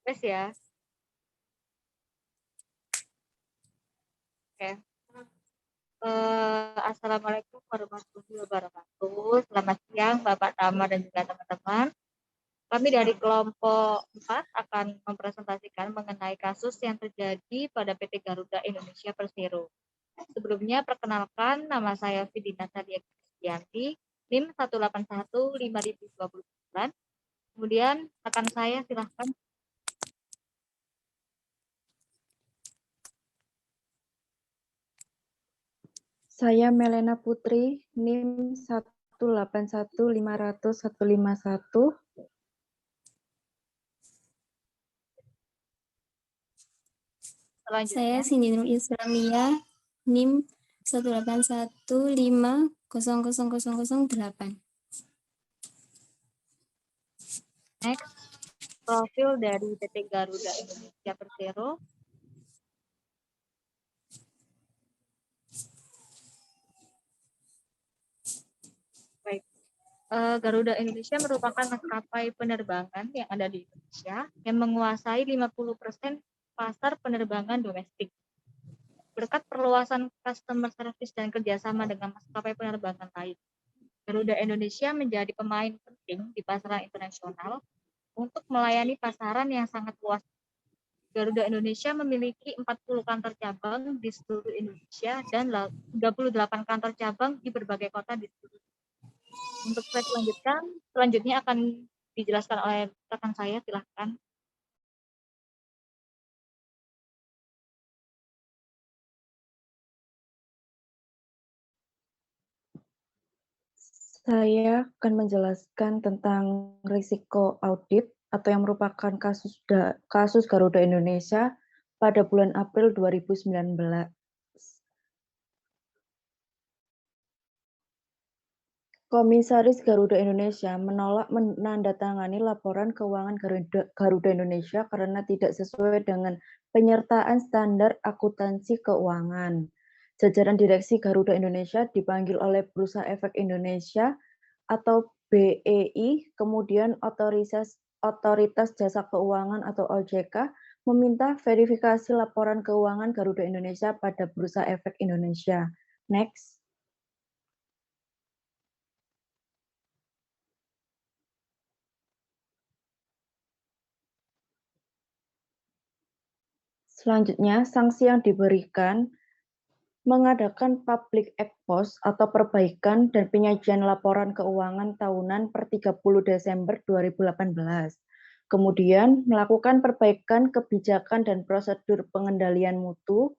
Tes ya. Oke. Assalamualaikum warahmatullahi wabarakatuh. Selamat siang Bapak Tama dan juga teman-teman. Kami dari kelompok 4 akan mempresentasikan mengenai kasus yang terjadi pada PT Garuda Indonesia Persero. Sebelumnya perkenalkan, nama saya Vidina Sadia Kristianti, NIM 1815029. Kemudian rekan saya silahkan. Saya Melena Putri, NIM 181500151. Selanjutnya. Saya Cindy Nur Islamia, NIM 181500008. Next, profil dari PT Garuda Indonesia Persero. Baik, Garuda Indonesia merupakan maskapai penerbangan yang ada di Indonesia yang menguasai 50% pasar penerbangan domestik. Berkat perluasan customer service dan kerjasama dengan maskapai penerbangan lain, Garuda Indonesia menjadi pemain penting di pasaran internasional untuk melayani pasaran yang sangat luas. Garuda Indonesia memiliki 40 kantor cabang di seluruh Indonesia dan 38 kantor cabang di berbagai kota di seluruh. Untuk slide selanjutnya akan dijelaskan oleh rekan saya, silahkan. Saya akan menjelaskan tentang risiko audit atau yang merupakan kasus Garuda Indonesia pada bulan April 2019. Komisaris Garuda Indonesia menolak menandatangani laporan keuangan Garuda Indonesia karena tidak sesuai dengan penyertaan standar akuntansi keuangan. Jajaran direksi Garuda Indonesia dipanggil oleh Bursa Efek Indonesia atau BEI, kemudian Otoritas Jasa Keuangan atau OJK meminta verifikasi laporan keuangan Garuda Indonesia pada Bursa Efek Indonesia. Next. Selanjutnya, sanksi yang diberikan mengadakan public expose atau perbaikan dan penyajian laporan keuangan tahunan per 30 Desember 2018. Kemudian, melakukan perbaikan kebijakan dan prosedur pengendalian mutu.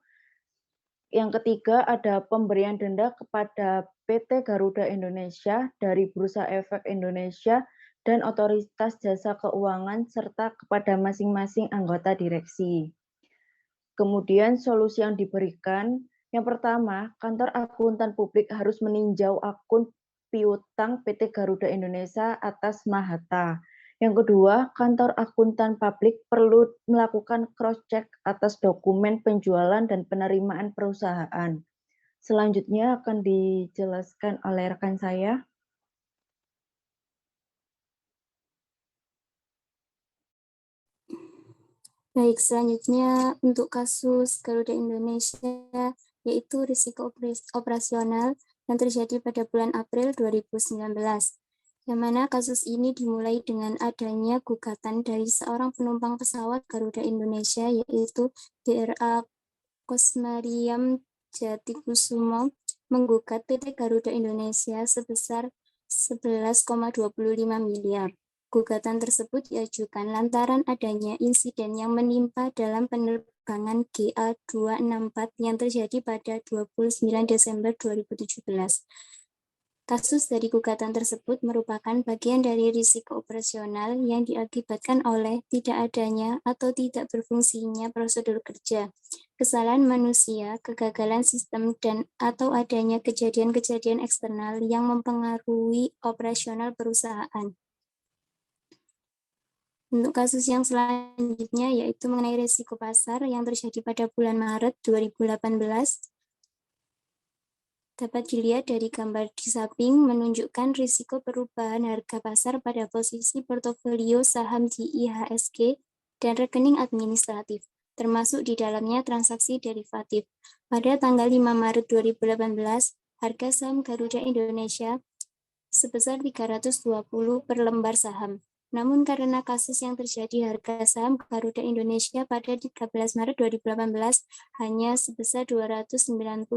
Yang ketiga, ada pemberian denda kepada PT Garuda Indonesia dari Bursa Efek Indonesia dan Otoritas Jasa Keuangan serta kepada masing-masing anggota direksi. Kemudian solusi yang diberikan, yang pertama, kantor akuntan publik harus meninjau akun piutang PT Garuda Indonesia atas Mahata. Yang kedua, kantor akuntan publik perlu melakukan cross-check atas dokumen penjualan dan penerimaan perusahaan. Selanjutnya akan dijelaskan oleh rekan saya. Baik, selanjutnya untuk kasus Garuda Indonesia, yaitu risiko operasional yang terjadi pada bulan April 2019, yang mana kasus ini dimulai dengan adanya gugatan dari seorang penumpang pesawat Garuda Indonesia, yaitu DRA Kosmariam Jatikusumo, menggugat PT Garuda Indonesia sebesar 11,25 miliar. Gugatan tersebut diajukan lantaran adanya insiden yang menimpa dalam penerbangan GA264 yang terjadi pada 29 Desember 2017. Kasus dari gugatan tersebut merupakan bagian dari risiko operasional yang diakibatkan oleh tidak adanya atau tidak berfungsinya prosedur kerja, kesalahan manusia, kegagalan sistem, dan atau adanya kejadian-kejadian eksternal yang mempengaruhi operasional perusahaan. Untuk kasus yang selanjutnya yaitu mengenai risiko pasar yang terjadi pada bulan Maret 2018, dapat dilihat dari gambar di samping menunjukkan risiko perubahan harga pasar pada posisi portofolio saham di IHSG dan rekening administratif, termasuk di dalamnya transaksi derivatif. Pada tanggal 5 Maret 2018, harga saham Garuda Indonesia sebesar 320 per lembar saham. Namun karena kasus yang terjadi, harga saham Garuda Indonesia pada 13 Maret 2018 hanya sebesar 296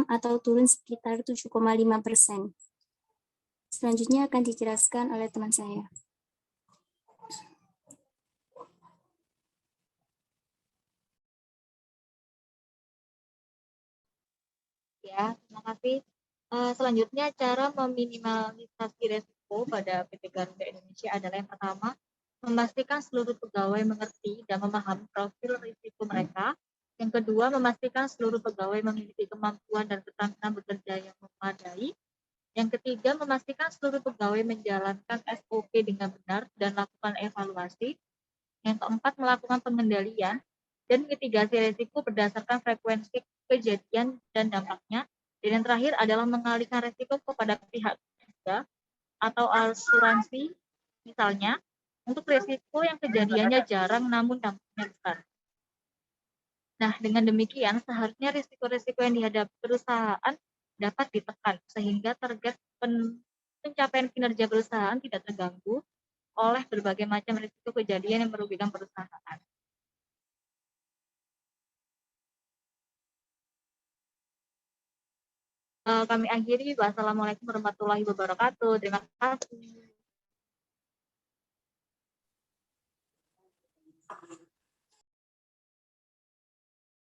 atau turun sekitar 7,5%. Selanjutnya akan dijelaskan oleh teman saya. Ya, terima kasih. Selanjutnya, cara meminimalisasi resiko pada PT Garuda Indonesia adalah yang pertama, memastikan seluruh pegawai mengerti dan memahami profil risiko mereka. Yang kedua, memastikan seluruh pegawai memiliki kemampuan dan keterampilan bekerja yang memadai. Yang ketiga, memastikan seluruh pegawai menjalankan SOP dengan benar dan lakukan evaluasi. Yang keempat, melakukan pengendalian dan mitigasi risiko berdasarkan frekuensi kejadian dan dampaknya. Dan yang terakhir adalah mengalihkan risiko kepada pihak ketiga atau asuransi, misalnya, untuk risiko yang kejadiannya jarang namun dampaknya besar. Nah, dengan demikian, seharusnya risiko-risiko yang dihadapi perusahaan dapat ditekan, sehingga target pencapaian kinerja perusahaan tidak terganggu oleh berbagai macam risiko kejadian yang merugikan perusahaan. Kami akhiri. Wassalamualaikum warahmatullahi wabarakatuh. Terima kasih.